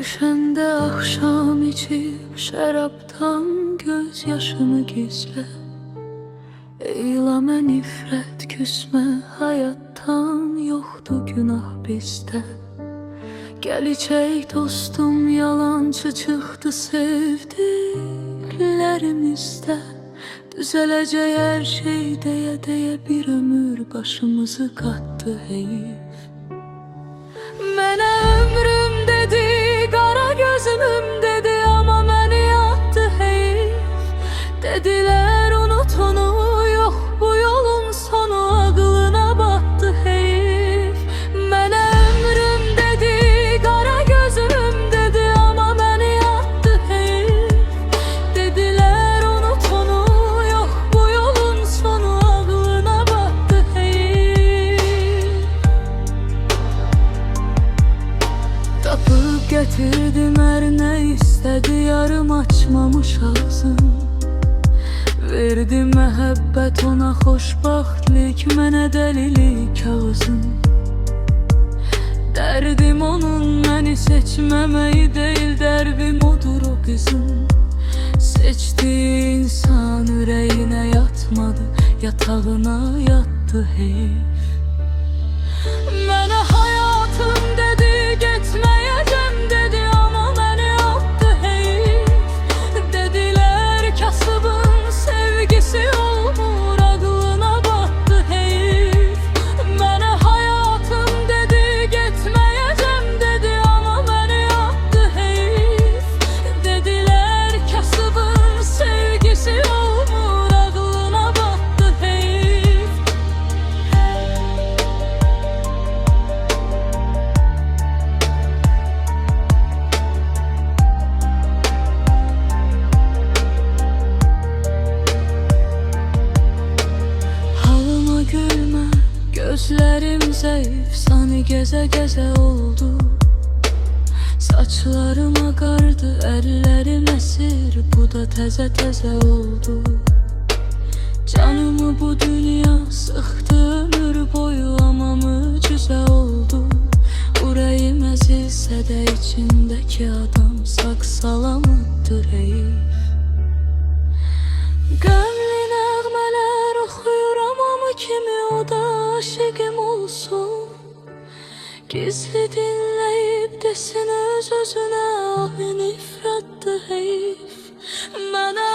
Düşende akşam içip şərabdan göz yaşını gizle. Eyləmə nifrət, küsmə hayattan, yoxdur günah bizdə. Gələcək dostum yalancı çıxdı sevdiklərimizdə. Düzələcək hər şey deyə bir ömür başımızı qatdı heyif. Mənə ömrüm dedi, qara gözümüm dedi, amma məni yatdı heyif. Dedilər unut onu, yox bu yolun sonu, ağlına batdı heyif. Mənə ömrüm dedi, qara gözümüm dedi, amma məni yatdı heyif. Dedilər unut onu, yox bu yolun sonu, ağlına batdı heyif. Tapıb gətirdim hər nə istədi, yarım açmamış ağzım. Verdi məhəbbət ona xoşbaxtlik, mənə dəlilik ağzım. Dərdim onun məni seçməməyi deyil, dərbim odur o qızım. Seçdiyi insan ürəyinə yatmadı, yatağına yatdı heyif. Mənə hayatım dedi, getməyəcəm dedi, amma məni attı heyif. Dedilər kasıbın sevgisi olmur, ağlına batdı heyif. Mənə hayatım dedi, getməyəcəm dedi, amma məni attı heyif. Dedilər kasıbın sevgisi olmur, ağlına batdı heyif. Halıma gülmə, gözlərim zəif, səni gəzə-gəzə oldu. Saçlarım ağardı, əllərim əsir, bu da təzə-təzə oldu. Canımı bu dünya sıxdı ömür boyu, amma möcüzə oldu. Ürəyim əzilsə də içindəki adam sağ-salamatdır heyif. Qəmli nəğmələr oxuyuram, amma kimi o da aşıqım olsun. Gizli dinləyib desin öz-özünə, ah nifrətdir heyif. Mənə